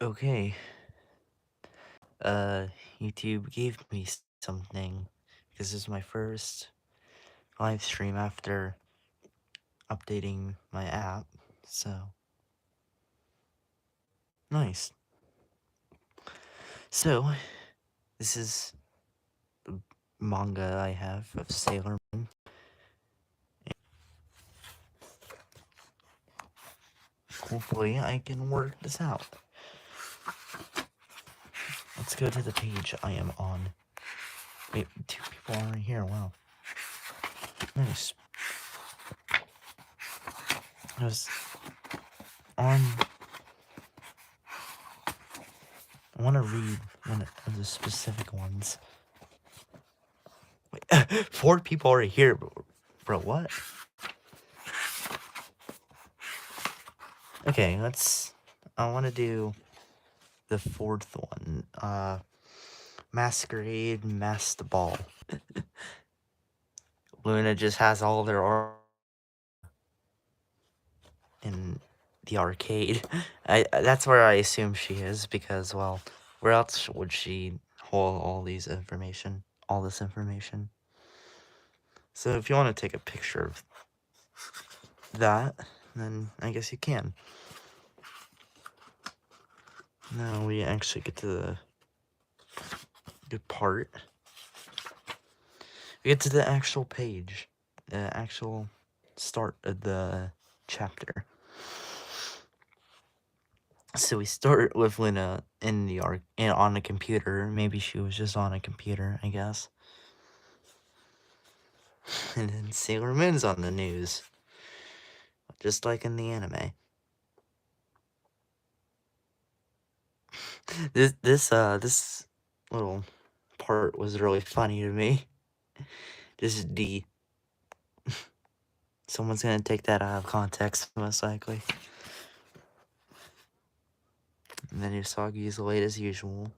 Okay. YouTube gave me something because this is my first live stream after updating my app. So, nice. So, this is the manga I have of Sailor Moon. Hopefully, I can work this out. Let's go to the page I am on. Wait, 2 people are here. Wow. Nice. I was on. I want to read one of the specific ones. Wait, 4 people are here, bro. What? Okay, I want to do the 4th one. Masquerade Masked Ball. Luna just has all their art in the arcade. That's where I assume she is because, well, where else would she hold all this information? So if you want to take a picture of that, then I guess you can. Now we actually get to the good part. We get to the actual page, the actual start of the chapter. So we start with Luna in the on a computer. Maybe she was just on a computer, I guess. And then Sailor Moon's on the news, just like in the anime. This little part was really funny to me. This is D. Someone's gonna take that out of context, most likely. And then Usagi is late as usual.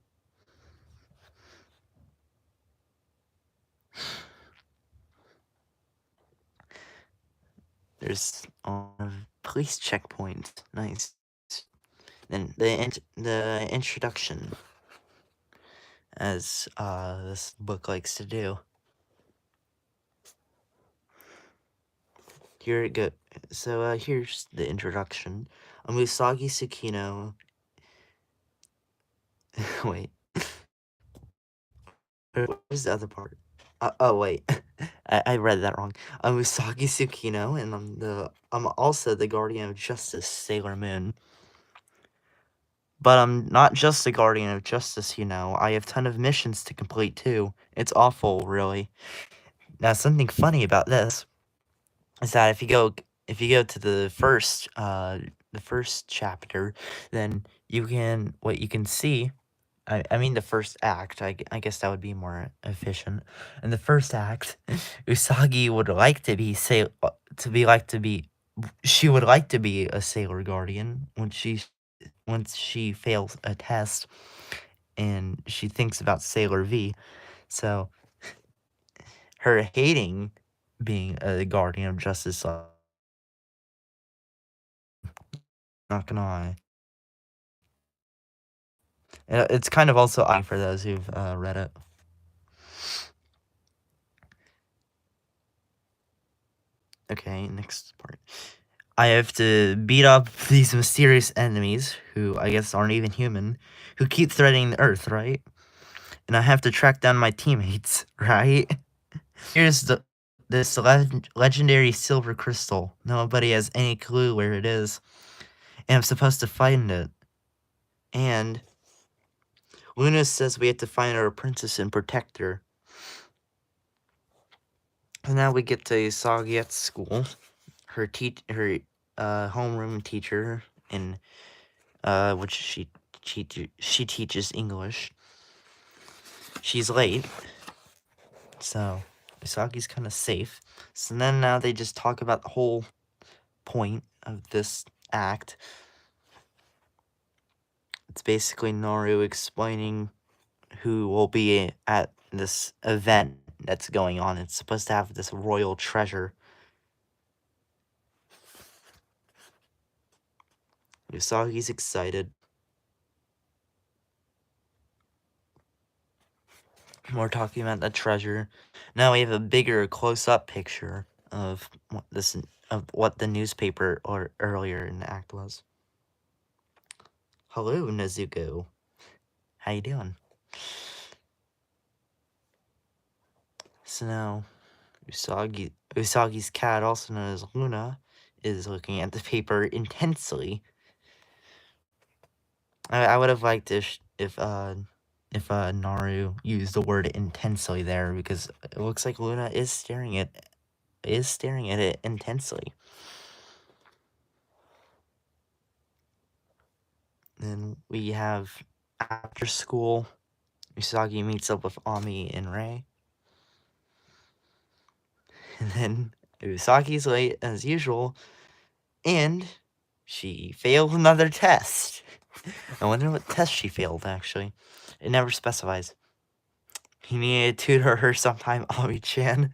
There's a police checkpoint. Nice. Then the introduction, as this book likes to do. Here it goes. So here's the introduction. Musagi Tsukino. Wait. Where's the other part? Oh wait, I read that wrong. I'm Usagi Tsukino, and I'm also the guardian of justice, Sailor Moon. But I'm not just the guardian of justice, you know. I have a ton of missions to complete too. It's awful, really. Now, something funny about this is that if you go to the first chapter, then you can see. I mean the first act. I guess that would be more efficient. In the first act, Usagi would like to be she would like to be a sailor guardian once she fails a test and she thinks about Sailor V. So her hating being a guardian of justice, not gonna lie. It's kind of also odd for those who've read it. Okay, next part. I have to beat up these mysterious enemies, who I guess aren't even human, who keep threatening the Earth, right? And I have to track down my teammates, right? Here's this legendary silver crystal. Nobody has any clue where it is, and I'm supposed to find it. And Luna says we have to find our princess and protect her. And now we get to Usagi at school. Her homeroom teacher in which she teaches English. She's late, so Usagi's kind of safe. So then now they just talk about the whole point of this act. It's basically Naru explaining who will be at this event that's going on. It's supposed to have this royal treasure. Usagi's excited. We're talking about the treasure. Now we have a bigger close-up picture of what the newspaper or earlier in the act was. Hello, Nezuko. How you doing? So now, Usagi's cat, also known as Luna, is looking at the paper intensely. I would have liked if Naru used the word intensely there, because it looks like Luna is staring at it intensely. Then we have after school, Usagi meets up with Ami and Rei. And then Usagi's late as usual, and she failed another test. I wonder what test she failed, actually. It never specifies. He needed to tutor her sometime, Ami-chan.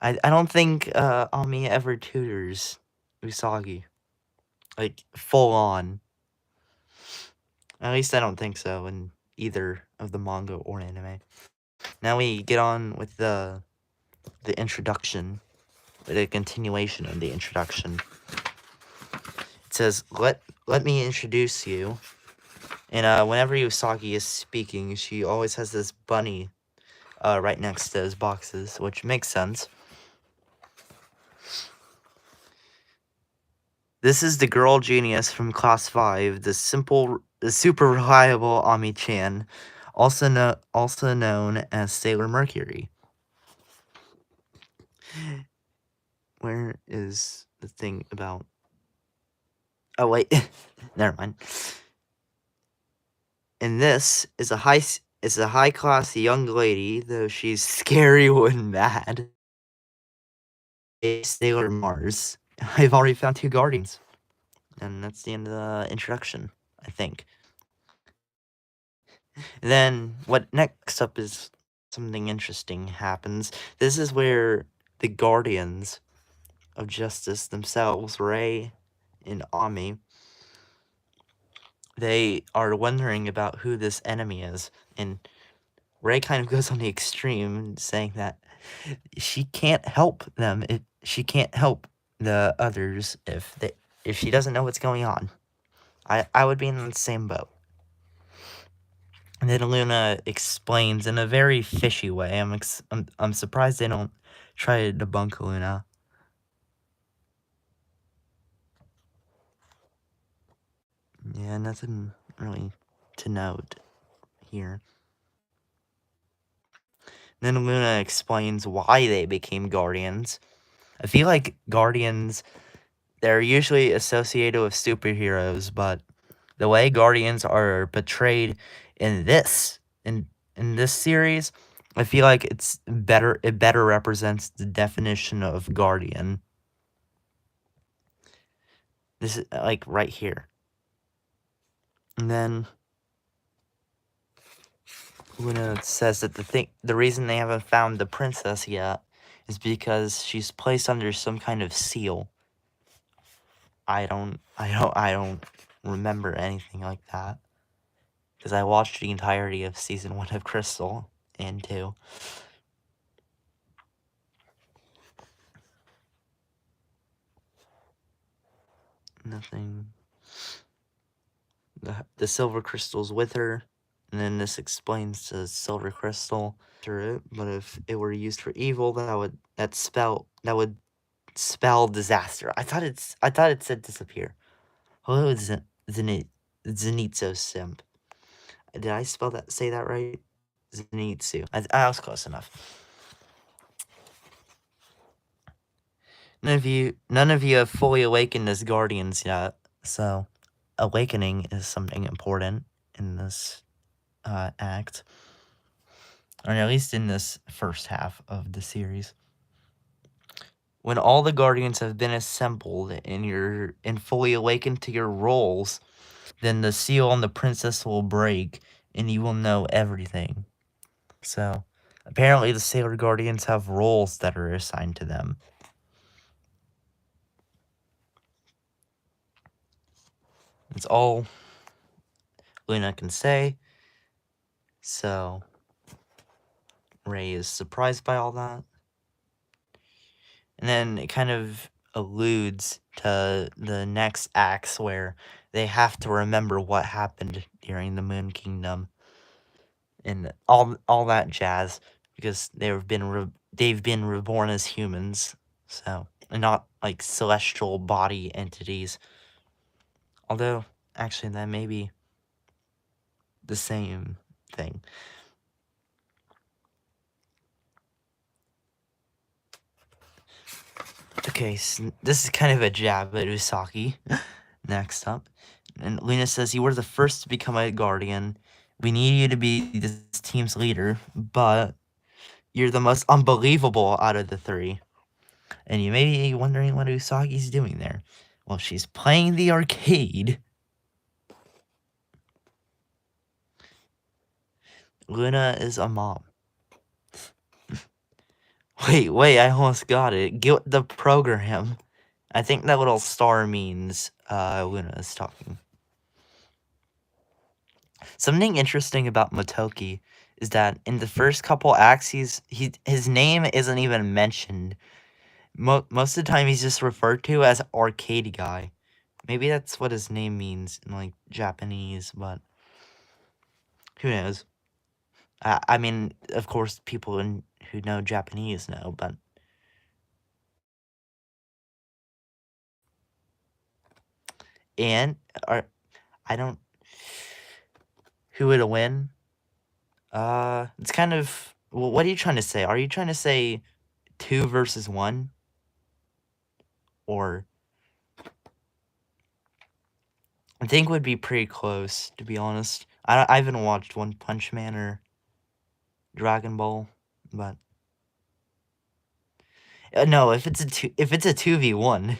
I don't think Ami ever tutors Usagi. Like, full on. At least I don't think so in either of the manga or anime. Now we get on with the introduction, the continuation of the introduction. It says, let me introduce you. And whenever Usagi is speaking, she always has this bunny right next to his boxes, which makes sense. This is the girl genius from class 5, the super reliable Ami-chan, also known as Sailor Mercury. Where is the thing about... Oh, wait. Never mind. And this is a high-class young lady, though she's scary when mad. Sailor Mars. I've already found 2 guardians. And that's the end of the introduction, I think. Then, what next up is something interesting happens. This is where the guardians of justice themselves, Rei and Ami, they are wondering about who this enemy is. And Rei kind of goes on the extreme, saying that she can't help them. She can't help the others if she doesn't know what's going on. I would be in the same boat. And then Luna explains in a very fishy way. I'm surprised they don't try to debunk Luna. Yeah, nothing really to note here. Then Luna explains why they became guardians. I feel like guardians, they're usually associated with superheroes, but the way guardians are portrayed in this series, I feel like it better represents the definition of guardian. This is like right here. And then Luna says that the reason they haven't found the princess yet is because she's placed under some kind of seal. I don't remember anything like that, because I watched the entirety of season 1 of Crystal and 2. Nothing. The silver crystal's with her, and then this explains the silver crystal to it. But if it were used for evil, that would spell disaster. I thought it said disappear. Hello, Zenitsu simp. Did I say that right? Zenitsu. I was close enough. None of you have fully awakened as guardians yet, so awakening is something important in this act, or at least in this first half of the series. When all the guardians have been assembled and fully awakened to your roles, then the seal on the princess will break, and you will know everything. So, apparently the Sailor Guardians have roles that are assigned to them. That's all Luna can say. So, Rei is surprised by all that. And then it kind of alludes to the next acts where they have to remember what happened during the Moon Kingdom and all that jazz because they've been reborn as humans, so and not like celestial body entities. Although actually that may be the same thing. Okay, so this is kind of a jab at Usagi. Next up. And Luna says, "You were the first to become a guardian. We need you to be this team's leader, but you're the most unbelievable out of the three." And you may be wondering what Usagi's doing there. Well, she's playing the arcade. Luna is a mom. Wait, I almost got it. Get the program. I think that little star means Luna is talking. Something interesting about Motoki is that in the first couple acts, his name isn't even mentioned. Most of the time, he's just referred to as Arcade Guy. Maybe that's what his name means in like Japanese, but who knows? I mean, of course, people who know Japanese know, but and are I don't who would win? It's kind of well, what are you trying to say? Are you trying to say 2 versus 1 or I think would be pretty close, to be honest. I haven't watched One Punch Man or Dragon Ball, but no, if it's a 2v1,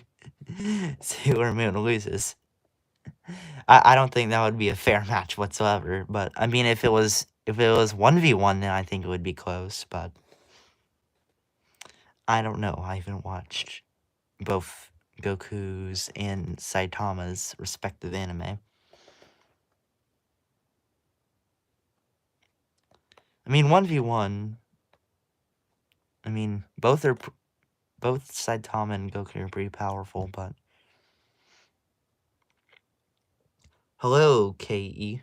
Sailor Moon loses. I don't think that would be a fair match whatsoever. But I mean, if it was 1v1, then I think it would be close. But I don't know. I haven't watched both Goku's and Saitama's respective anime. I mean, 1v1. I mean, both Saitama and Goku are pretty powerful, but hello, KE.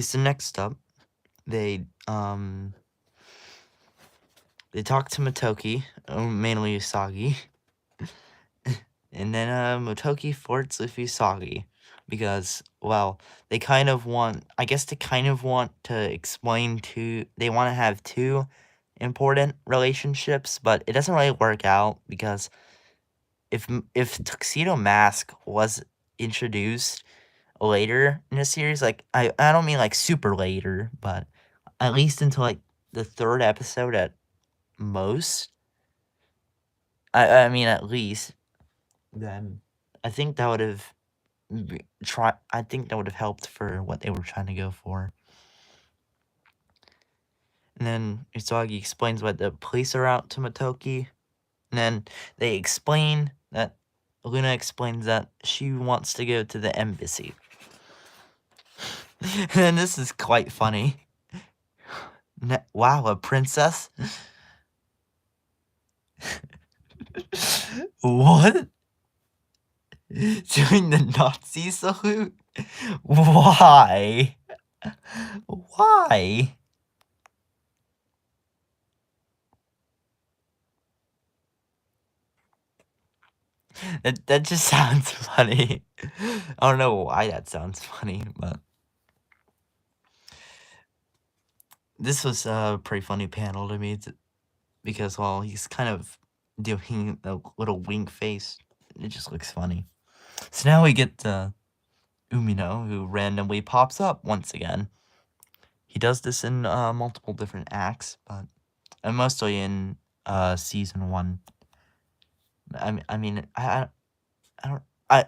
So next up, they talk to Motoki, mainly Usagi, and then Motoki flirts with Usagi because, well, they kind of want, I guess, to explain they want to have two important relationships, but it doesn't really work out because if Tuxedo Mask was introduced later in the series, like I don't mean like super later, but at least until like the third episode at most. I mean at least then I think that would have I think that would have helped for what they were trying to go for. And then Usagi explains what the police are out to Motoki. And then they explain that Luna explains that she wants to go to the embassy. And this is quite funny. Wow, a princess? What? Doing the Nazi salute? Why? Why? That just sounds funny. I don't know why that sounds funny, but this was a pretty funny panel to me because, well, he's kind of doing a little wink face. It just looks funny. So now we get Umino, who randomly pops up once again. He does this in multiple different acts, but mostly in season 1. I mean, I don't, I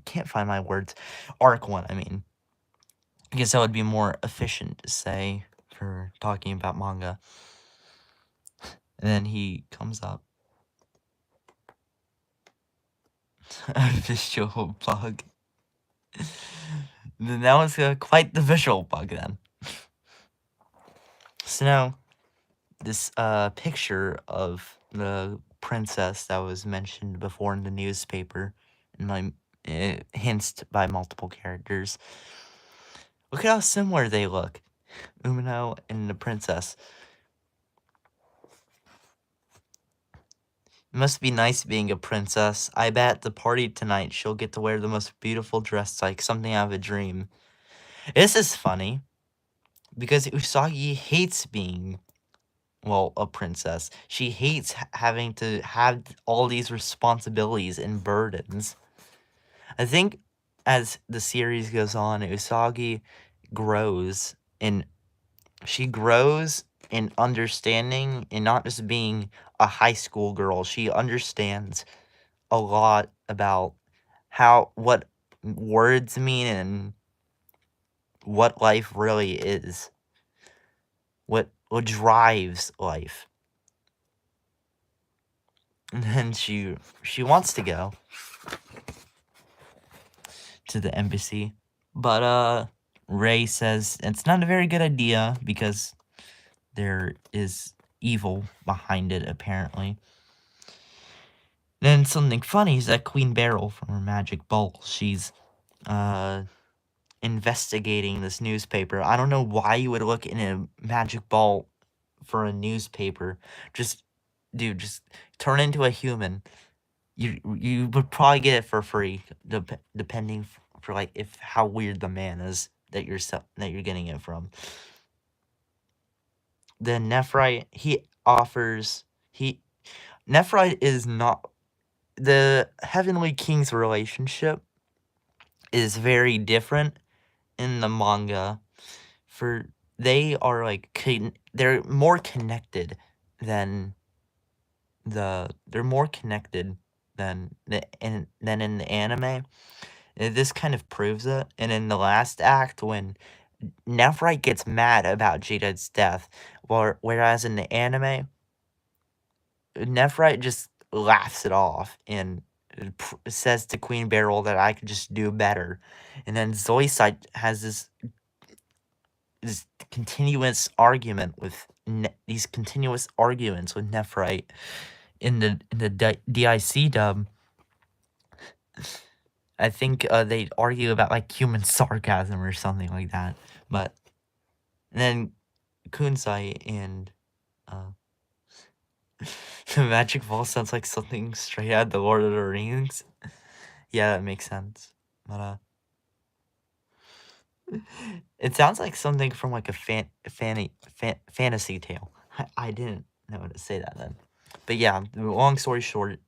can't find my words. Arc 1, I mean. I guess that would be more efficient to say for talking about manga. And then he comes up. A visual bug. Then that was quite the visual bug then. So now, this picture of the princess that was mentioned before in the newspaper, and hints by multiple characters. Look at how similar they look, Umino and the princess. It must be nice being a princess. I bet at the party tonight she'll get to wear the most beautiful dress, like something out of a dream. This is funny, because Usagi hates being, well, a princess. She hates having to have all these responsibilities and burdens. I think as the series goes on, Usagi grows, and she grows in understanding and not just being a high school girl. She understands a lot about what words mean and what life really is. What drives life. And then she wants to go to the embassy. But Ray says it's not a very good idea because there is evil behind it, apparently. Then something funny is that Queen Beryl from her magic bowl, she's investigating this newspaper. I don't know why you would look in a magic ball for a newspaper. Just, dude, just turn into a human. You would probably get it for free, depending for like if how weird the man is that you're getting it from. Then Nephrite, Nephrite is not the Heavenly King's relationship is very different in the manga. For they are like they're more connected than they're more connected than in the anime. And this kind of proves it. And in the last act, when Nephrite gets mad about Jada's death, whereas in the anime, Nephrite just laughs it off and says to Queen Beryl that I could just do better. And then Zoisite has this continuous argument with these continuous arguments with Nephrite in the DIC dub. I think they argue about like human sarcasm or something like that. But then Kunzai and the magic ball sounds like something straight out of the Lord of the Rings. Yeah, that makes sense. But it sounds like something from like a fantasy tale. I didn't know how to say that then. But yeah, long story short,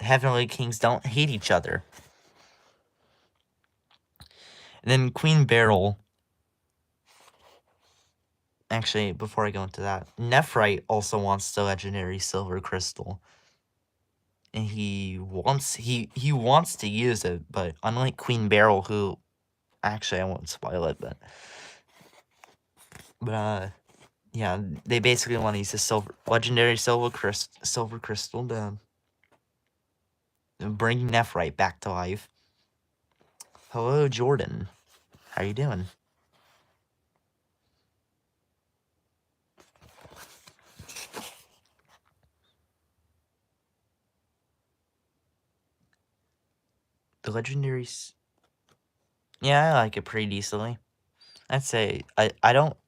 Heavenly Kings don't hate each other. And then Queen Beryl. Actually, before I go into that, Nephrite also wants the legendary silver crystal. And he wants to use it, but unlike Queen Beryl, who actually I won't spoil it, but yeah, they basically want to use the legendary silver crystal to bring Nephrite back to life. Hello, Jordan. How you doing? The legendary. Yeah, I like it pretty decently. I'd say I don't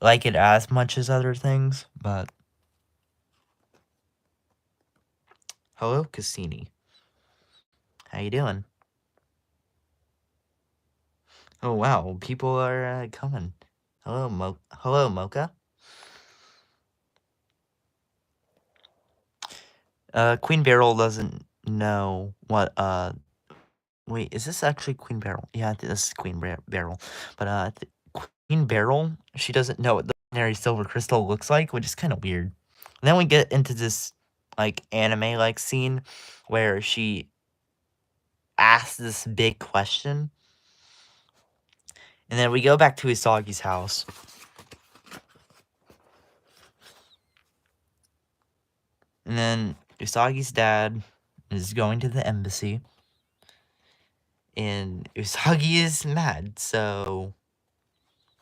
like it as much as other things, but hello, Cassini. How you doing? Oh wow, people are coming. Hello, Mocha. Queen Beryl doesn't know what wait, is this actually Queen Beryl? Yeah, I think this is Queen Beryl. But Queen Beryl, she doesn't know what the ordinary silver crystal looks like, which is kind of weird. And then we get into this like anime like scene where she asks this big question. And then we go back to Usagi's house. And then Usagi's dad is going to the embassy. And Usagi is mad, so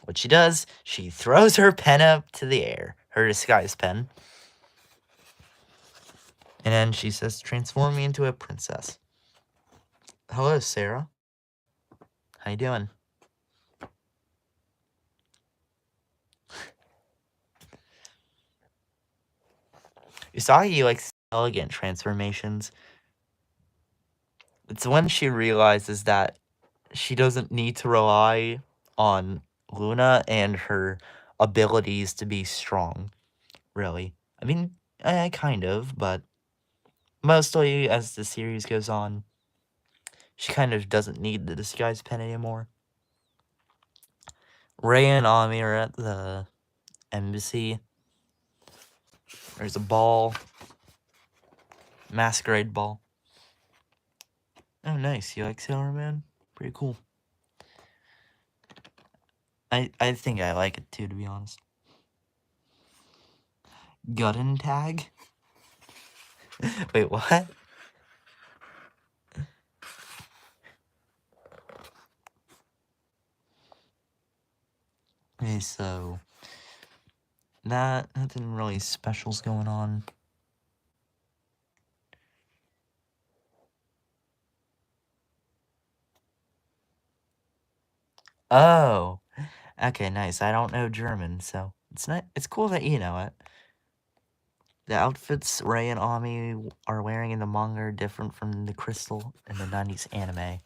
What she does, she throws her pen up to the air, her disguise pen. And then she says, transform me into a princess. Hello, Sarah. How you doing? Usagi likes elegant transformations. It's when she realizes that she doesn't need to rely on Luna and her abilities to be strong, really. I mean, kind of, but mostly as the series goes on, she kind of doesn't need the disguise pen anymore. Ray and Ami are at the embassy. There's a ball. Masquerade ball. Oh, nice. You like Sailor Moon? Pretty cool. I think I like it too, to be honest. Gutton tag? Wait, what? Okay, so nothing really special's going on. Oh, okay, nice. I don't know German, so it's cool that you know it. The outfits Ray and Ami are wearing in the manga are different from the Crystal in the 90s anime.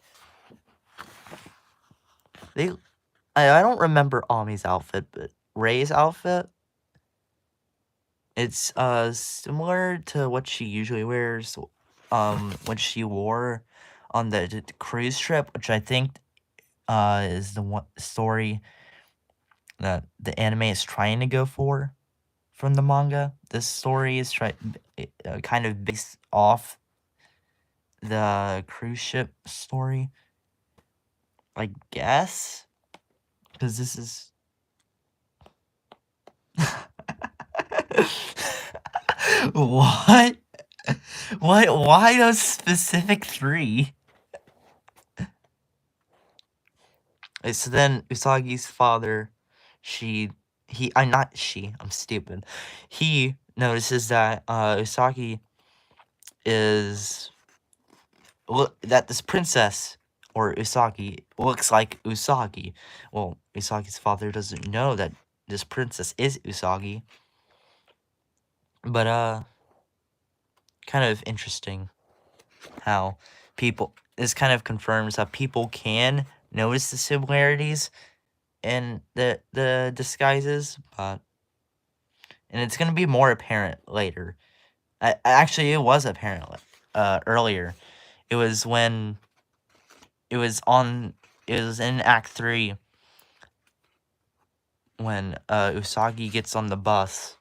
I don't remember Ami's outfit, but Ray's outfit, it's similar to what she usually wears, what she wore on the cruise trip, which I think is the one story that the anime is trying to go for from the manga. This story is kind of based off the cruise ship story, I guess, because this is what? What? Why those specific three? So then Usagi's father, I'm not she, I'm stupid. He notices that Usagi is that this princess or Usagi looks like Usagi. Well, Usagi's father doesn't know that this princess is Usagi. But kind of interesting how this kind of confirms how people can notice the similarities in the disguises, but and it's gonna be more apparent later. Actually, it was apparent earlier. It was when it was in Act 3 when Usagi gets on the bus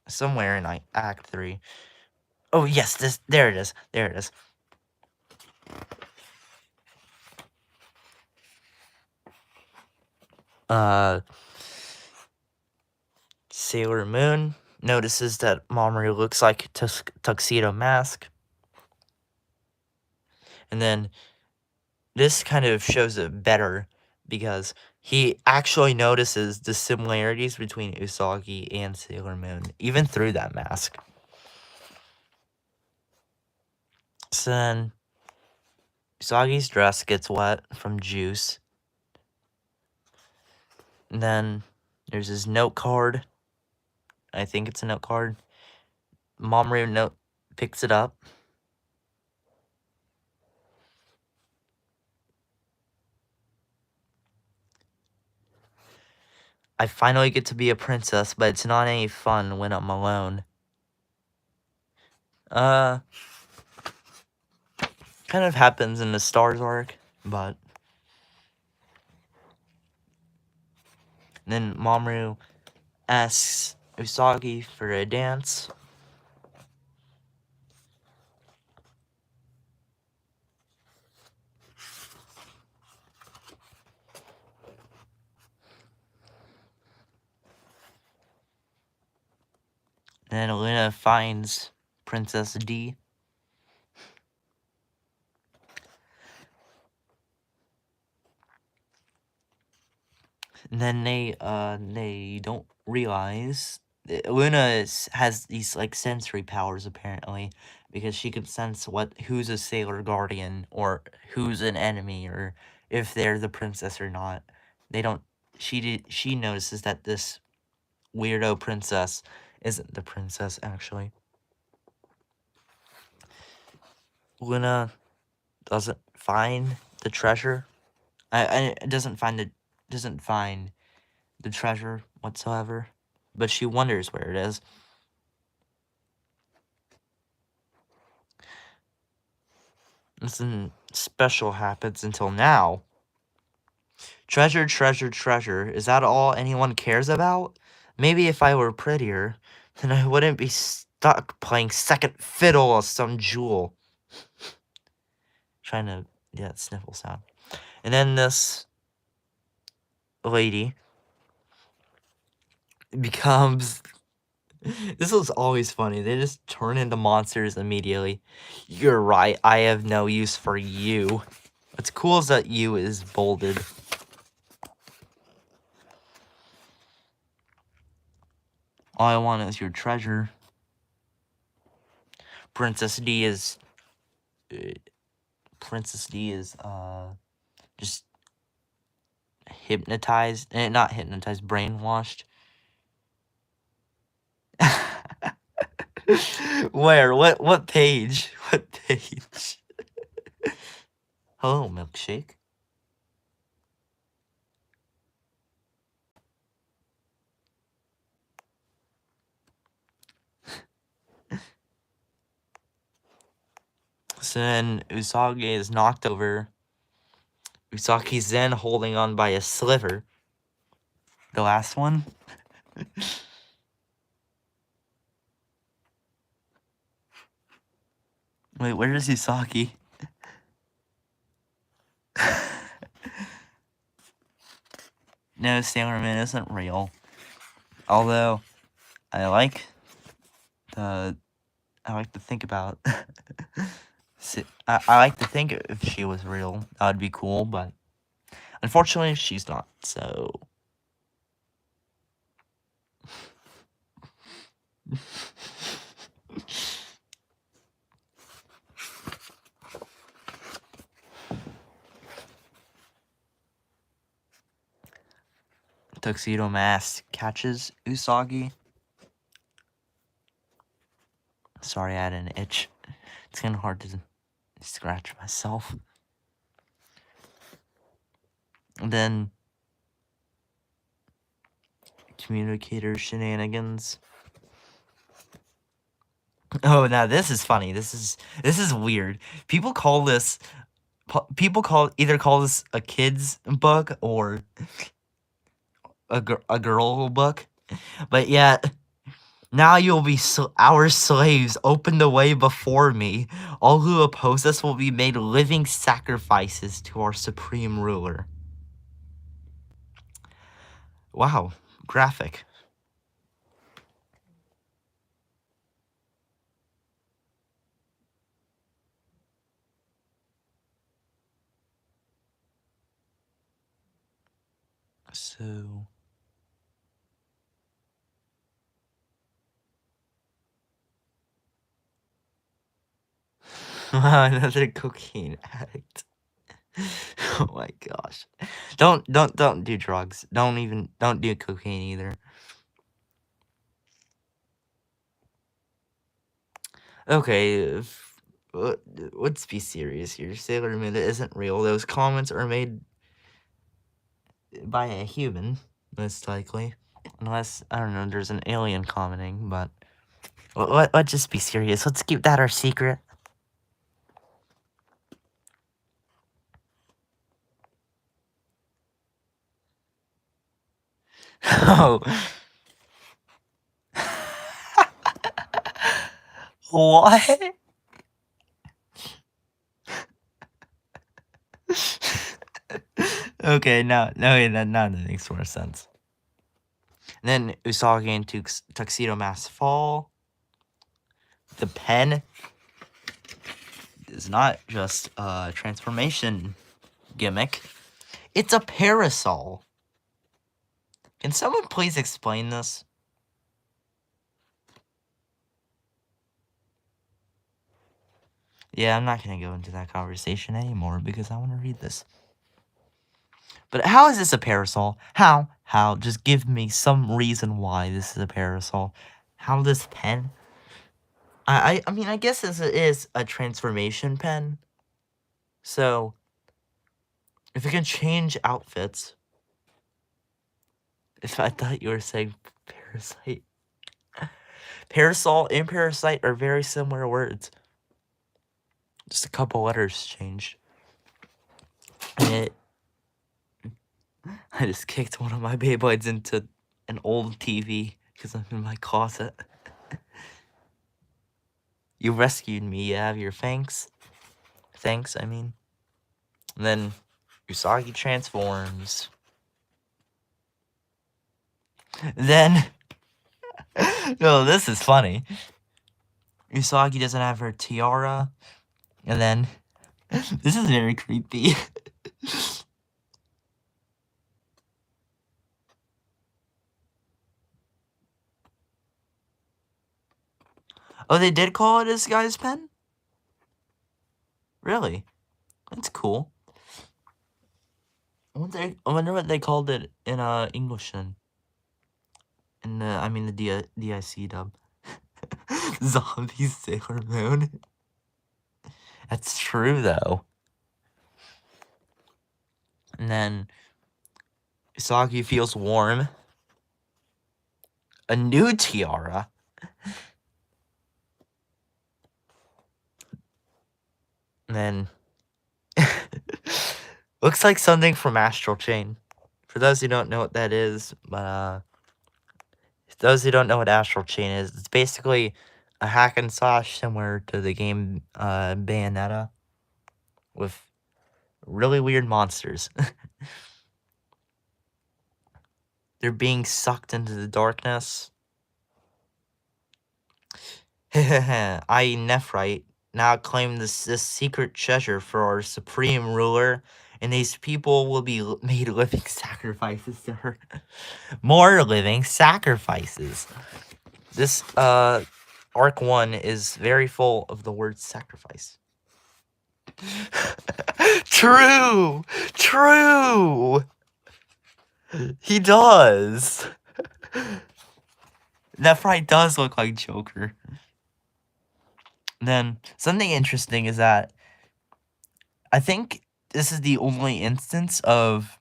somewhere in like Act 3. Oh yes, there it is. There it is. Sailor Moon notices that Mamoru looks like Tuxedo Mask. And then this kind of shows it better because he actually notices the similarities between Usagi and Sailor Moon, even through that mask. So then Usagi's dress gets wet from juice. And then there's his note card. I think it's a note card. Mamoru picks it up. I finally get to be a princess, but it's not any fun when I'm alone. Kind of happens in the Stars arc, but then Mamoru asks Usagi for a dance. And then Luna finds Princess D. And then they don't realize Luna has these like sensory powers apparently because she can sense who's a sailor guardian or who's an enemy or if they're the princess or not. They don't. She notices that this weirdo princess isn't the princess actually. Luna doesn't find the treasure. I doesn't find the treasure whatsoever, but she wonders where it is. Nothing special happens until now. Treasure, treasure, treasure. Is that all anyone cares about? Maybe if I were prettier, then I wouldn't be stuck playing second fiddle on some jewel. Trying to, yeah, sniffle sound. And then this lady becomes. This was always funny. They just turn into monsters immediately. You're right. I have no use for you. What's cool is that you is bolded. All I want is your treasure. Princess D is just hypnotized, not hypnotized, brainwashed. Where? What page? What page? Hello, milkshake. So then Usagi is knocked over. Usagi's then holding on by a sliver. The last one? Wait, where is Usagi? No, Sailor Moon isn't real. Although, I like to think about. I like to think if she was real, that would be cool, but unfortunately, she's not. So. Tuxedo Mask catches Usagi. Sorry, I had an itch. It's kind of hard to scratch myself. And then communicator shenanigans. Oh, now this is funny. This is weird. People call this a kid's book or a girl book, but yet now you'll be our slaves. Open the way before me. All who oppose us will be made living sacrifices to our supreme ruler. Wow, graphic. So. Wow, another cocaine addict. Oh my gosh. Don't do drugs. Don't do cocaine either. Okay, let's be serious here. Sailor Moon isn't real. Those comments are made by a human, most likely. Unless, I don't know, there's an alien commenting, but let's just be serious. Let's keep that our secret. Oh. What? Okay, now that makes more sense. And then Usagi and Tuxedo Mask fall. The pen is not just a transformation gimmick. It's a parasol. Can someone please explain this? Yeah, I'm not gonna go into that conversation anymore because I want to read this. But how is this a parasol? How? How? Just give me some reason why this is a parasol. How this pen? I mean, I guess this is a transformation pen. So, if it can change outfits. If I thought you were saying parasite. Parasol and parasite are very similar words. Just a couple letters changed. And I just kicked one of my Beyblades into an old TV because I'm in my closet. You rescued me, you have your thanks. Thanks, I mean. And then Usagi transforms. Then, no, this is funny. Usagi doesn't have her tiara. And then, this is very creepy. Oh, they did call it this guy's pen? Really? That's cool. I wonder what they called it in English then. In the, I mean the DIC dub. Zombie Sailor Moon. That's true though. And then Usagi feels warm. A new tiara. And then looks like something from Astral Chain. For those who don't know what that is, but those who don't know what Astral Chain is, it's basically a hack and slash similar to the game Bayonetta with really weird monsters. They're being sucked into the darkness. I, Nephrite, now claim this secret treasure for our supreme ruler, and these people will be made living sacrifices to her. More living sacrifices. This, Arc 1 is very full of the word sacrifice. True! True! He does! Nephrite does look like Joker. Then, something interesting is that I think this is the only instance of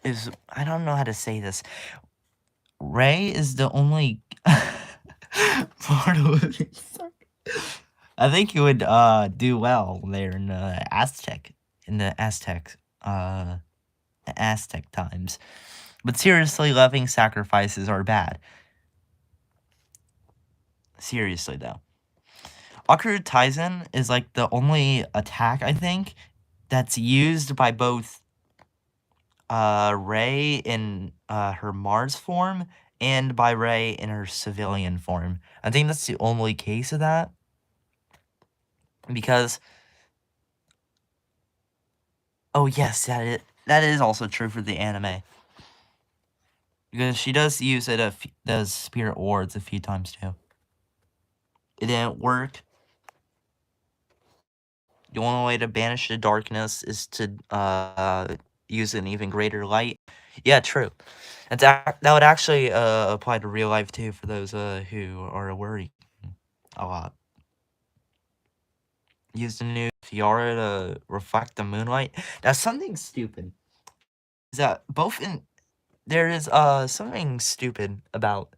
I don't know how to say this. Ray is the only part of it. I think he would do well there in the Aztec times. But seriously, loving sacrifices are bad. Seriously though. Akuru Taizen is like the only attack I think that's used by both Rei in her Mars form and by Rei in her civilian form. I think that's the only case of that. Because oh yes, that is also true for the anime. Because she does use it those spirit wards a few times too. It didn't work. The only way to banish the darkness is to use an even greater light. Yeah, true. That would actually apply to real life too for those who are worried a lot. Use the new tiara to reflect the moonlight. That's something stupid. Is that there is something stupid about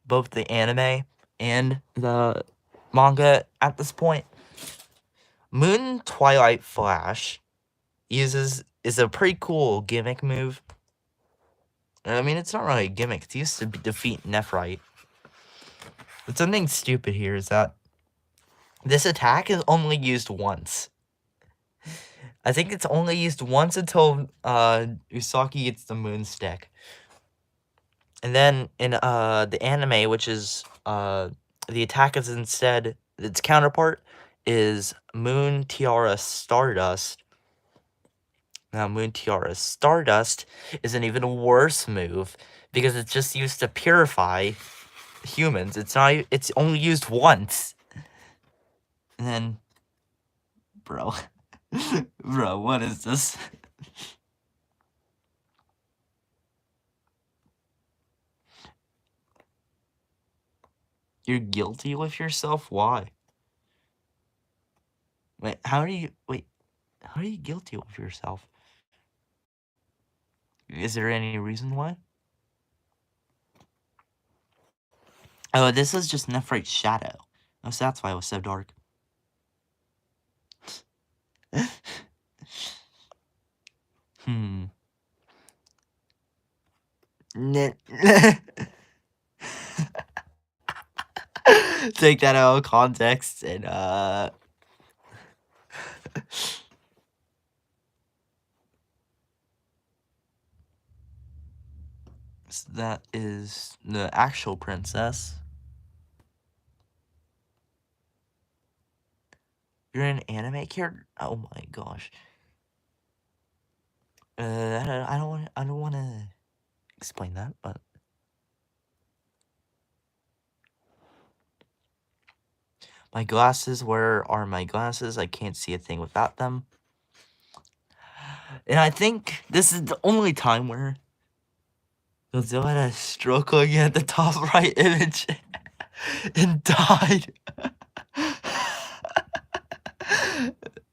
both the anime and the manga at this point. Moon Twilight Flash is a pretty cool gimmick move. I mean, it's not really a gimmick. It's used to defeat Nephrite. But something stupid here is that this attack is only used once. I think it's only used once until Usagi gets the moon stick. And then in the anime, which is the attack is instead its counterpart is Moon Tiara Stardust. Now, Moon Tiara Stardust is an even worse move because it's just used to purify humans. It's only used once. And then, bro, bro, what is this? You're guilty with yourself? Why? Wait, how are you guilty with yourself? Is there any reason why? Oh, this is just Nephrite's shadow. Oh, so that's why it was so dark. Hmm. Take that out of context and so that is the actual princess. You're an anime character? Oh my gosh. I don't want to explain that, but my glasses, where are my glasses? I can't see a thing without them. And I think this is the only time where Godzilla had a stroke looking at the top right image and died.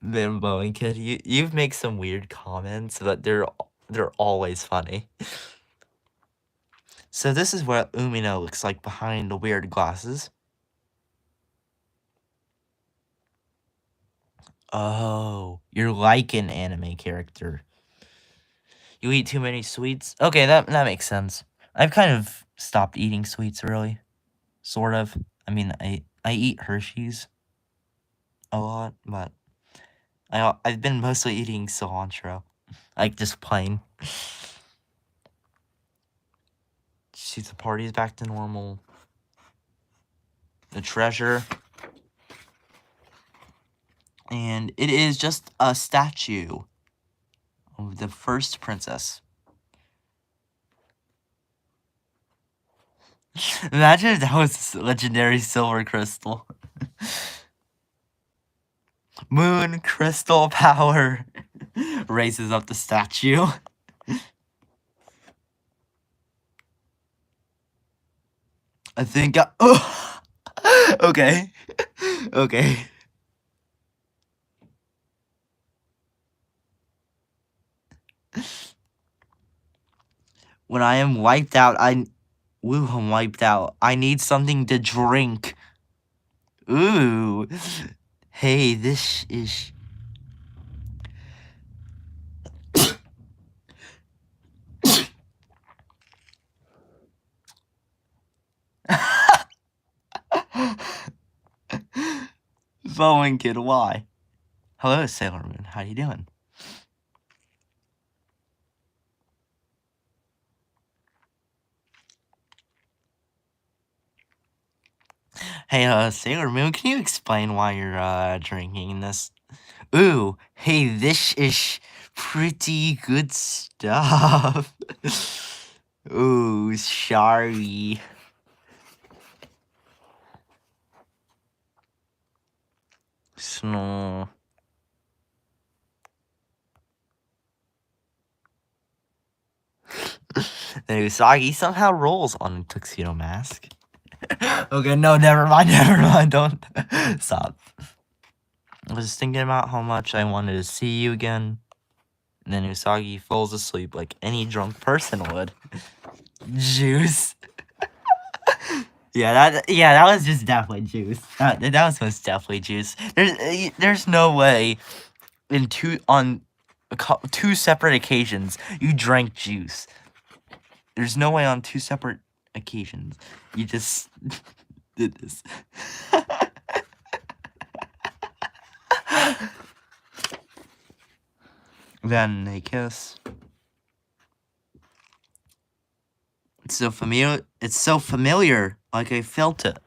Man, Boeing Kid, you make some weird comments, but they're always funny. So this is what Umino looks like behind the weird glasses. Oh, you're like an anime character. You eat too many sweets? Okay, that makes sense. I've kind of stopped eating sweets, really. Sort of. I mean, I eat Hershey's a lot, but I've been mostly eating cilantro. Like, just plain. See, the party's back to normal. The treasure. And it is just a statue of the first princess. Imagine if that was legendary silver crystal. Moon crystal power raises up the statue. I think oh, okay. Okay. When I am wiped out, I'm wiped out. I need something to drink. Ooh. Hey, this is... Boeing Kid, why? Hello, Sailor Moon. How you doing? Hey, Sailor Moon, can you explain why you're, drinking this? Ooh, hey, this is pretty good stuff. Ooh, sorry. Snow. The Usagi somehow rolls on a tuxedo mask. Okay, no, never mind, don't. Stop. I was thinking about how much I wanted to see you again. And then Usagi falls asleep like any drunk person would. Juice. Yeah, that was just definitely juice. That was most definitely juice. There's no way on two separate occasions you drank juice. There's no way on two separate occasions you just did this. Then they kiss. It's so familiar. Like I felt it.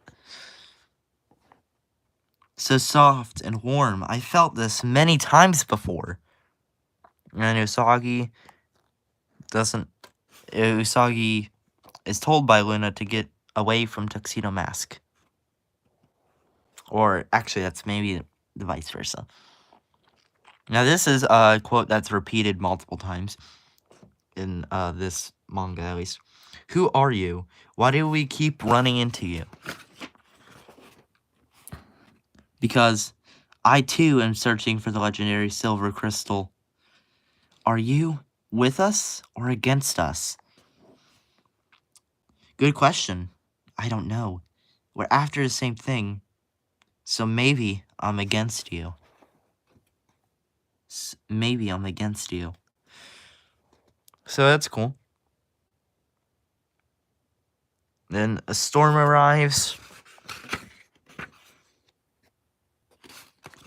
So soft and warm. I felt this many times before. And Usagi is told by Luna to get away from Tuxedo Mask. Or actually, that's maybe the vice versa. Now, this is a quote that's repeated multiple times in this manga, at least. Who are you? Why do we keep running into you? Because I too am searching for the legendary silver crystal. Are you with us or against us? Good question. I don't know. We're after the same thing, so maybe I'm against you. Maybe I'm against you. So that's cool. Then a storm arrives.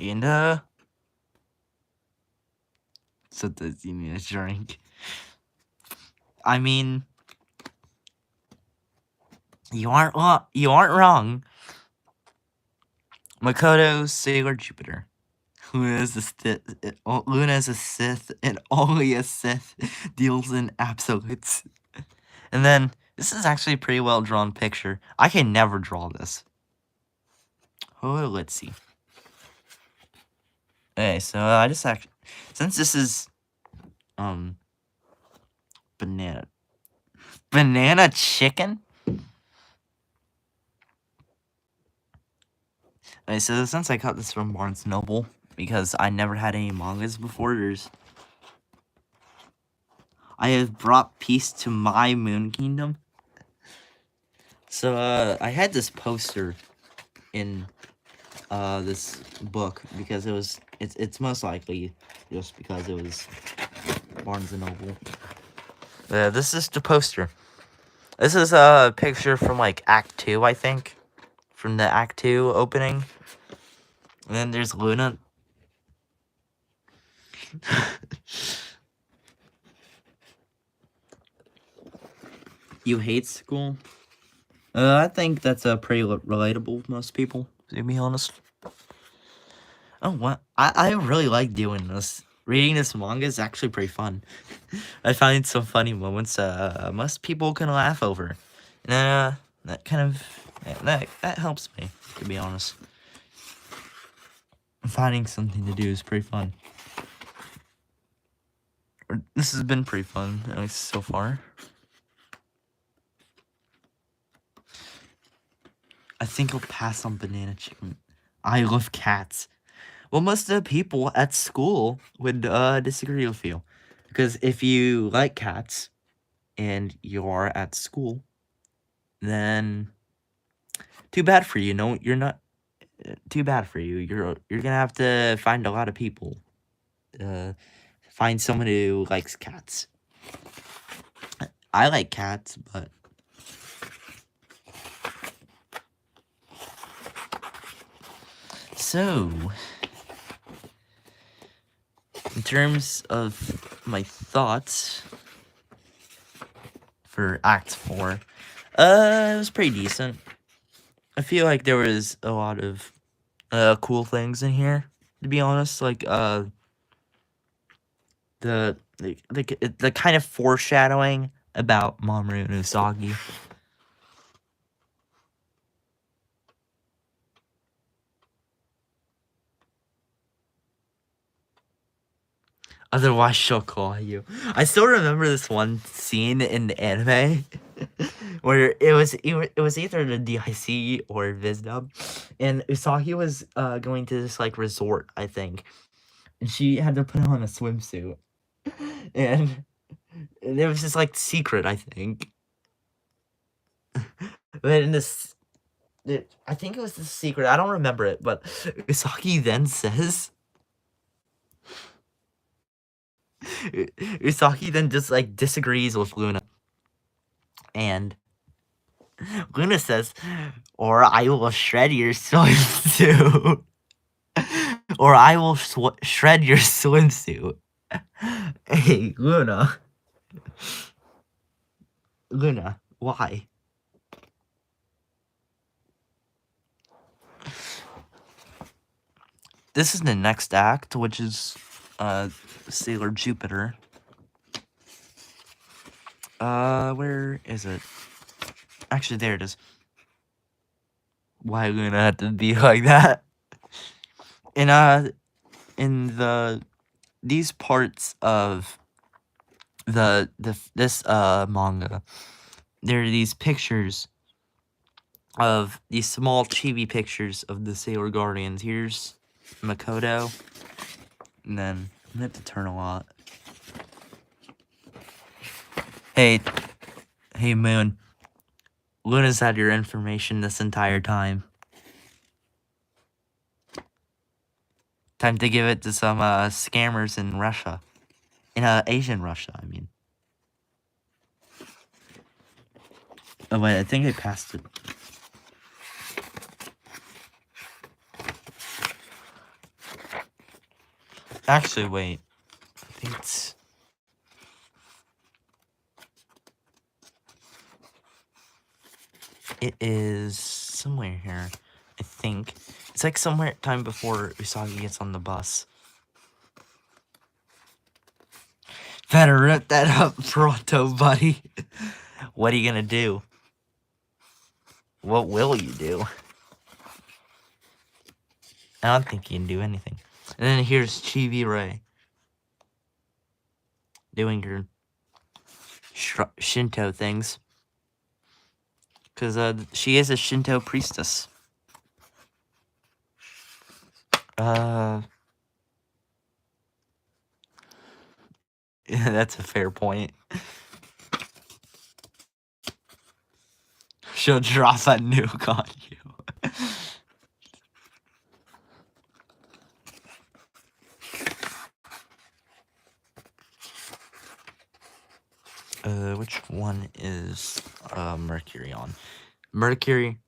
And, so does he need a drink? I mean, you aren't wrong. Makoto, Sailor Jupiter. Luna is a Sith, and only a Sith deals in absolutes. And then, this is actually a pretty well drawn picture. I can never draw this. Oh, let's see. Okay, so I just actually, since this is, banana chicken? Okay, so since I got this from Barnes Noble, because I never had any mangas before, I have brought peace to my moon kingdom. So, I had this poster in, this book, because it's most likely just because it was Barnes & Noble. This is the poster. This is a picture from, like, Act 2, I think. From the Act 2 opening. And then there's Luna. You hate school? I think that's pretty relatable with most people, to be honest. Oh, what? I really like doing this. Reading this manga is actually pretty fun. I find some funny moments most people can laugh over. And, that kind of... That helps me, to be honest. Finding something to do is pretty fun. This has been pretty fun, at least so far. I think I'll pass on banana chicken. I love cats. Well, most of the people at school would disagree with you. Because if you like cats and you're at school, then too bad for you. No, you're not. Too bad for you. You're gonna have to find a lot of people. Find someone who likes cats. I like cats, but so in terms of my thoughts for Act 4, it was pretty decent. I feel like there was a lot of cool things in here, to be honest. Like the kind of foreshadowing about Mamoru and Usagi. Otherwise, she'll call you. I still remember this one scene in the anime where it was either the DIC or Vizdub, and Usagi was going to this like resort, I think, and she had to put on a swimsuit, and it was just like secret, I think. But in this, I think it was the secret. I don't remember it, but Usagi then says. Usagi then just like disagrees with Luna. And Luna says, or I will shred your swimsuit. Or I will shred your swimsuit. Hey, Luna. Luna, why? This is the next act, which is Sailor Jupiter. Where is it? Actually, there it is. Why are we gonna have to be like that? In these parts of this manga, there are these pictures of these small chibi pictures of the Sailor Guardians. Here's Makoto, and then I'm gonna have to turn a lot. Hey, Moon. Luna's had your information this entire time. Time to give it to some scammers in Russia. In Asian Russia, I mean. Oh wait, I think I passed it. Actually, wait. I think it's... It is somewhere here, I think. It's like somewhere time before Usagi gets on the bus. Better rip that up, pronto, buddy. What are you gonna do? What will you do? I don't think you can do anything. And then here's Chibi Ray. Doing her Shinto things. Because she is a Shinto priestess. Yeah, that's a fair point. She'll drop a nuke on you. Which one is Mercury on? Mercury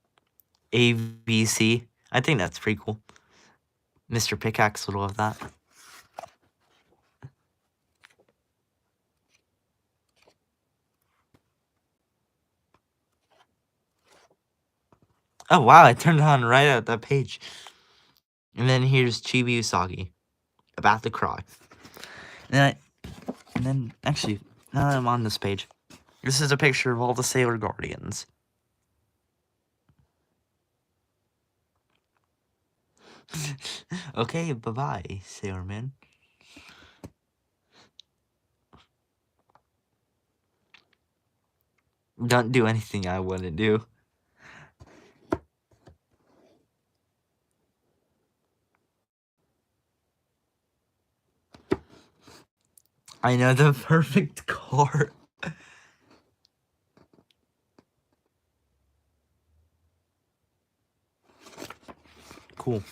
ABC. I think that's pretty cool. Mr. Pickaxe would love that. Oh wow, I turned it on right at that page. And then here's Chibi Usagi. About to cry. And then actually, now that I'm on this page, this is a picture of all the Sailor Guardians. Okay, bye-bye, Sailor Man. Don't do anything I wouldn't do. I know the perfect car. Cool.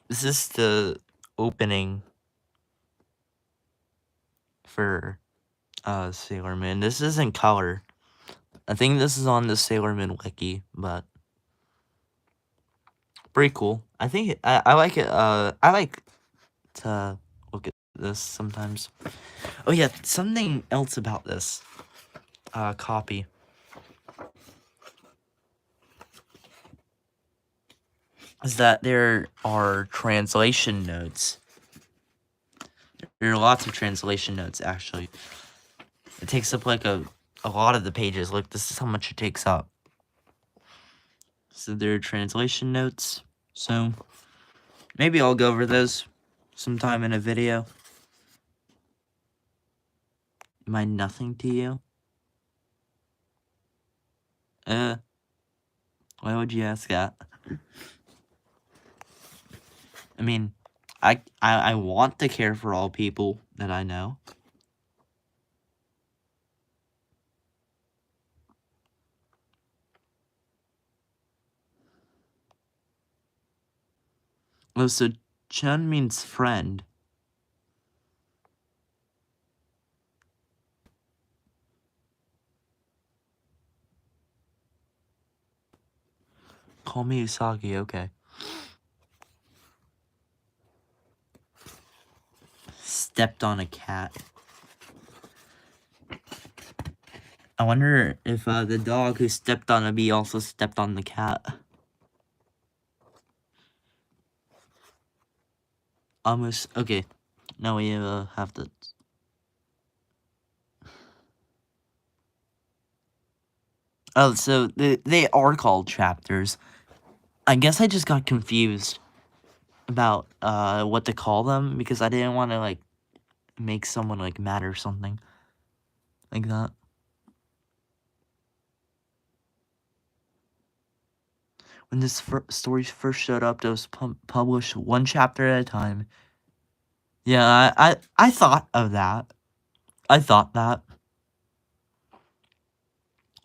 This is the opening for Sailor Moon. This is in color. I think this is on the Sailor Moon wiki, but pretty cool. I think I like it. I like to look at this sometimes. Oh yeah, something else about this copy is that there are translation notes. There are lots of translation notes, actually. It takes up like a lot of the pages. Look, this is how much it takes up. So there are translation notes. So maybe I'll go over those sometime in a video. Am I nothing to you? Why would you ask that? I mean, I want to care for all people that I know. Oh, so Chun means friend. Call me Usagi, okay. Stepped on a cat. I wonder if the dog who stepped on a bee also stepped on the cat. Almost okay. Now we have the. Oh, so they are called chapters. I guess I just got confused about what to call them because I didn't want to like make someone like mad or something like that. When this story first showed up, it was published one chapter at a time. Yeah, I thought of that. I thought that.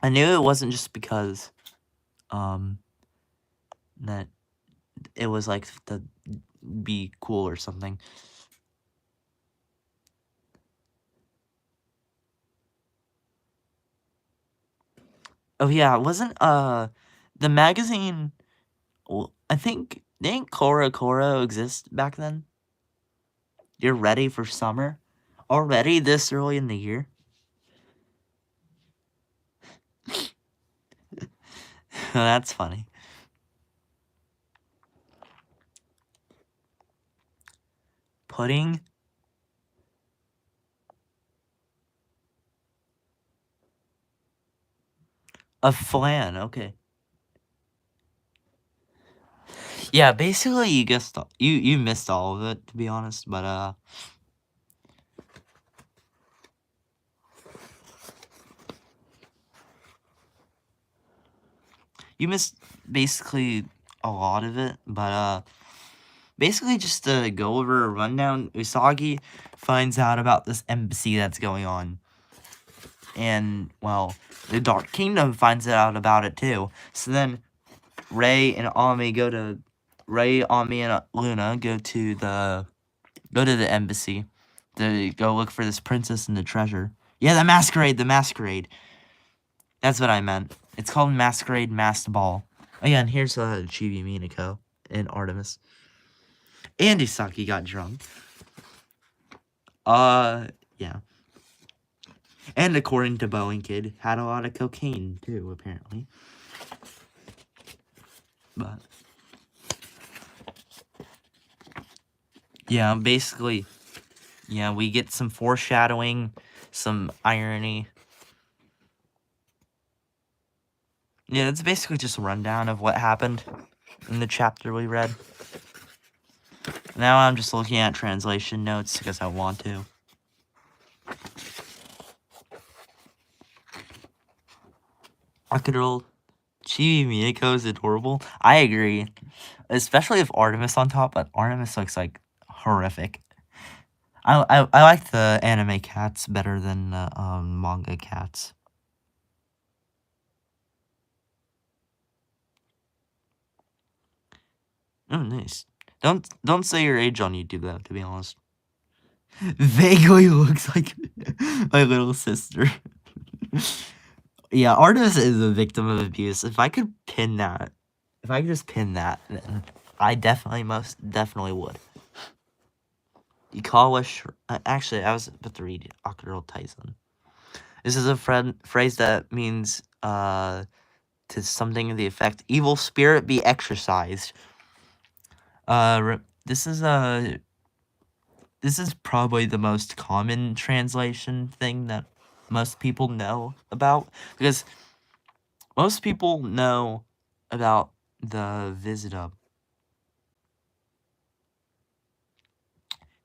I knew it wasn't just because um that it was like to be cool or something. Oh yeah, wasn't the magazine? Well, I think didn't Coro exist back then? You're ready for summer already this early in the year. That's funny. Pudding a flan. Okay. Yeah, basically you guessed you missed all of it to be honest, but you missed basically a lot of it, but basically just to go over a rundown, Usagi finds out about this embassy that's going on. And well, the Dark Kingdom finds out about it too. So then Ray, Ami, and Luna go to the embassy to go look for this princess and the treasure. Yeah, the masquerade. That's what I meant. It's called Masquerade Masked Ball. Oh yeah, and here's Chibi Minako and Artemis. And Isaki got drunk. Yeah. And according to Boeing Kid, had a lot of cocaine too, apparently. But yeah, basically, yeah, we get some foreshadowing, some irony. Yeah, it's basically just a rundown of what happened in the chapter we read. Now I'm just looking at translation notes because I want to. Akadol Chibi Miyako is adorable. I agree. Especially if Artemis on top, but Artemis looks like horrific. I like the anime cats better than the manga cats. Oh, nice. Don't say your age on YouTube though, to be honest. Vaguely looks like my little sister. Yeah, Artemis is a victim of abuse. If I could just pin that, then I most definitely would. Ikawa actually, I was about to read Akuro Tyson. This is a phrase that means to something to the effect, evil spirit be exorcised. This is probably the most common translation thing that most people know about, because most people know about the Visita.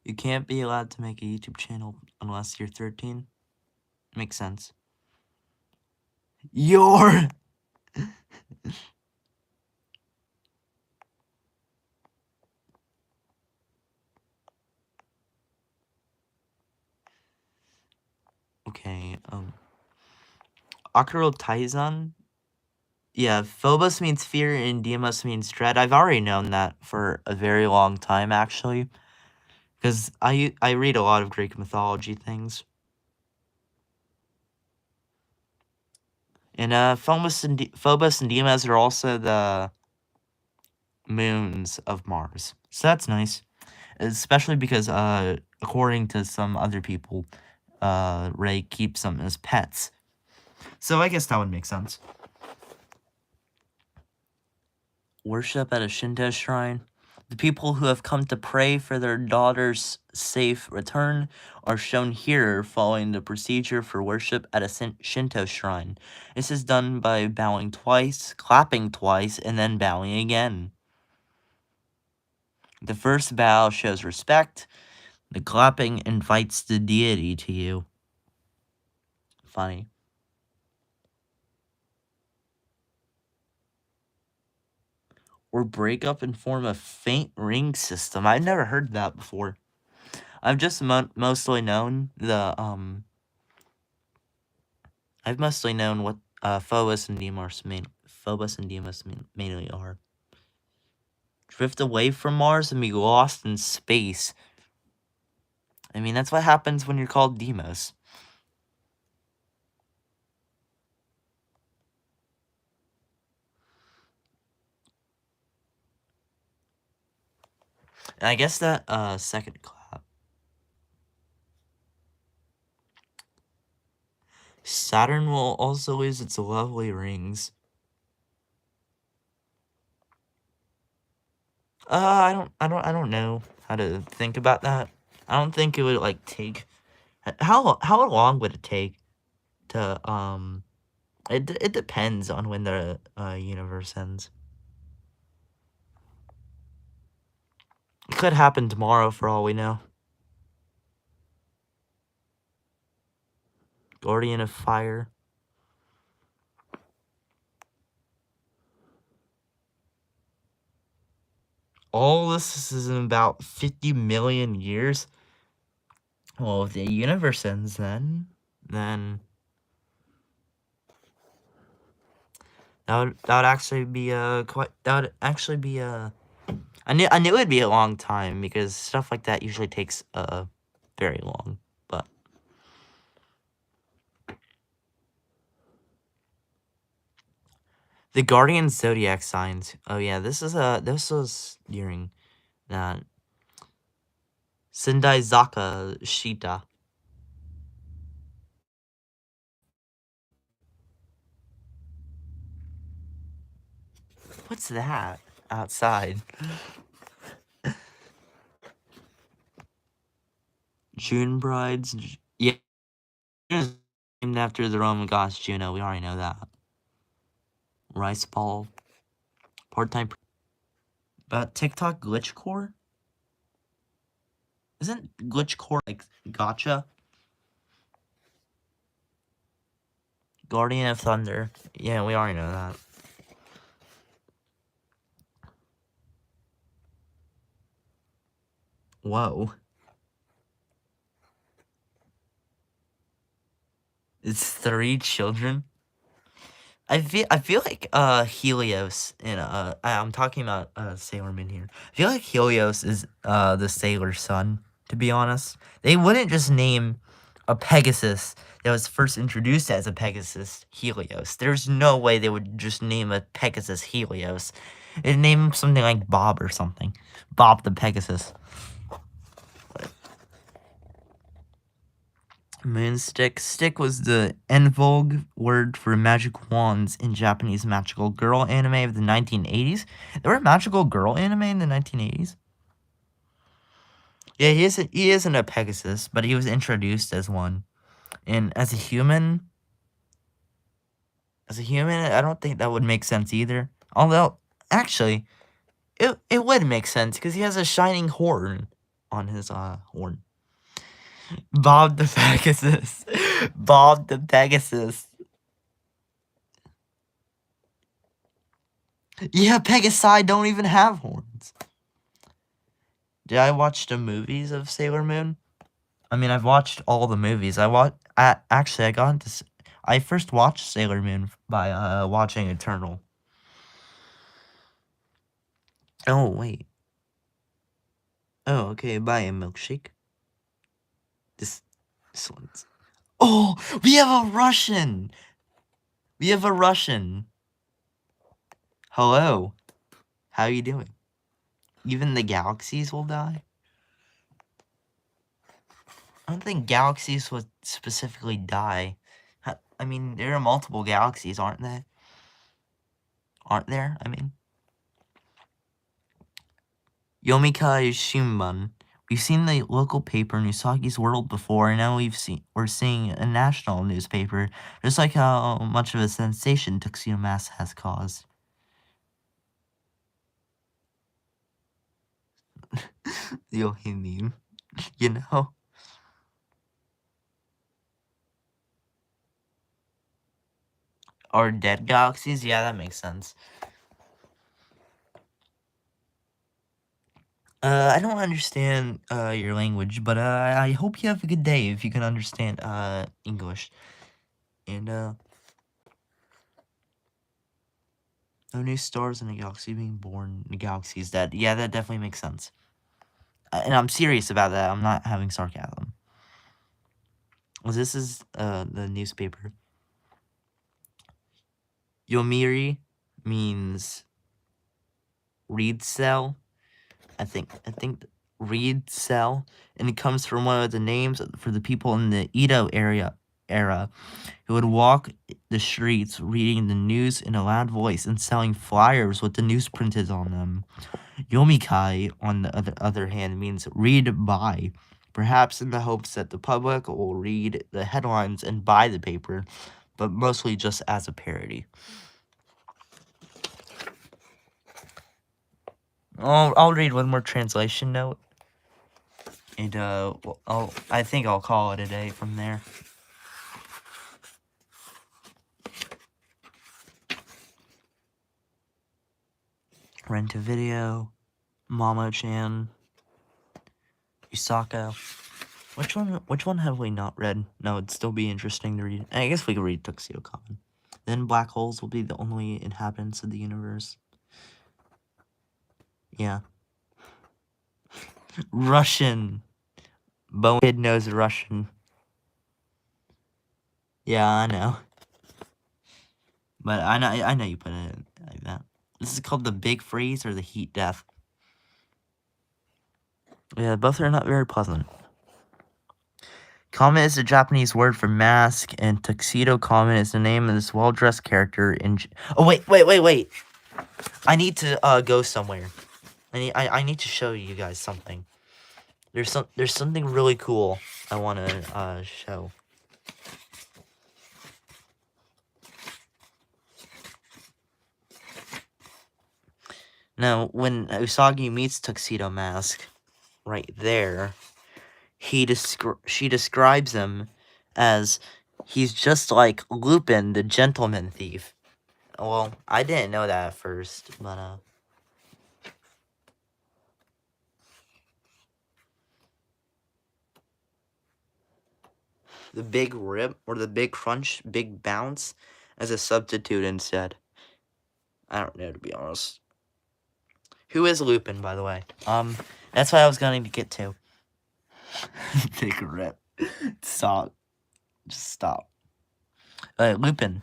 You can't be allowed to make a YouTube channel unless you're 13. Makes sense. You're... Okay, Akuro Taizan? Yeah, Phobos means fear and Deimos means dread. I've already known that for a very long time, actually. Because I read a lot of Greek mythology things. And Phobos and Deimos are also the moons of Mars. So that's nice. Especially because, according to some other people, Ray keeps them as pets. So I guess that would make sense. Worship at a Shinto shrine. The people who have come to pray for their daughter's safe return are shown here following the procedure for worship at a Shinto shrine. This is done by bowing twice, clapping twice, and then bowing again. The first bow shows respect. The clapping invites the deity to you. Funny. Or break up and form a faint ring system. I've never heard that before. I've just mostly known I've mostly known what Phobos and Deimos mainly are. Drift away from Mars and be lost in space. I mean, that's what happens when you're called Deimos. And I guess that second clap. Saturn will also lose its lovely rings. I don't know how to think about that. I don't think it would like take. How long would it take to It depends on when the universe ends. It could happen tomorrow for all we know. Guardian of Fire. All this is in about 50 million years. Well, if the universe ends then that would actually be I knew it'd be a long time because stuff like that usually takes very long, but the Guardian Zodiac signs. Oh yeah, this was during that Sendai Zaka Shita. What's that outside? June brides. Yeah, named after the Roman goddess Juno. We already know that. Rice ball. Part-time. But TikTok glitch core. Isn't glitch core like gotcha? Guardian of Thunder. Yeah, we already know that. Whoa. It's 3 children. I feel like Helios and I'm talking about Sailor Moon here. I feel like Helios is the sailor son, to be honest. They wouldn't just name a Pegasus that was first introduced as a Pegasus Helios. There's no way they would just name a Pegasus Helios. They'd name him something like Bob or something. Bob the Pegasus. Moonstick. Stick was the en vogue word for magic wands in Japanese magical girl anime of the 1980s. There were magical girl anime in the 1980s. Yeah, he isn't a Pegasus, but he was introduced as one. And as a human, I don't think that would make sense either. Although, actually, it would make sense because he has a shining horn on his horn. Bob the Pegasus. Bob the Pegasus. Yeah, Pegasi don't even have horns. Did I watch the movies of Sailor Moon? I mean, I've watched all the movies. I first watched Sailor Moon by watching Eternal. Oh wait. Oh okay. Buy a milkshake. This one's. Oh, we have a Russian. We have a Russian. Hello. How you doing? Even the galaxies will die? I don't think galaxies would specifically die. I mean, there are multiple galaxies, aren't there? Aren't there? I mean, Yomikai Shimbun. We've seen the local paper Usagi's World before, and now we're seeing a national newspaper, just like how much of a sensation Tuxedo Mask has caused. The only meme, you know? Or dead galaxies? Yeah, that makes sense. I don't understand your language, but I hope you have a good day if you can understand English. And no new stars in the galaxy being born. The galaxy is dead. Yeah, that definitely makes sense. And I'm serious about that. I'm not having sarcasm. Well, this is the newspaper. Yomiri means reed cell. I think reed cell, and it comes from one of the names for the people in the Edo era who would walk the streets reading the news in a loud voice and selling flyers with the news printed on them. Yomikai, on the other hand, means read by, perhaps in the hopes that the public will read the headlines and buy the paper, but mostly just as a parody. I'll read one more translation note, and I think I'll call it a day from there. Rent a video, Momo-chan, Usaka. Which one have we not read? No, it'd still be interesting to read. I guess we could read Tuxedo Common. Then black holes will be the only inhabitants of the universe. Yeah. Russian. Bonehead knows Russian. Yeah, I know. But I know you put it like that. This is called the Big Freeze or the Heat Death. Yeah, both are not very pleasant. Comet is a Japanese word for mask, and Tuxedo Comet is the name of this well-dressed character in... Oh, wait. I need to go somewhere. I need to show you guys something. There's something really cool I want to show. Now, when Usagi meets Tuxedo Mask, right there, she describes him as he's just like Lupin, the gentleman thief. Well, I didn't know that at first, but the big rip or the big crunch, big bounce as a substitute instead. I don't know, to be honest. Who is Lupin, by the way? That's what I was going to get to. Big rip. Stop. Just stop. Lupin.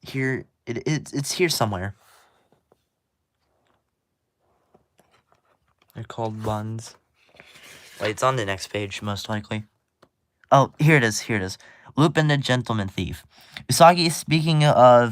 Here, it's here somewhere. They're called buns. Wait, it's on the next page, most likely. Oh, here it is. Lupin the Gentleman Thief. Usagi is speaking of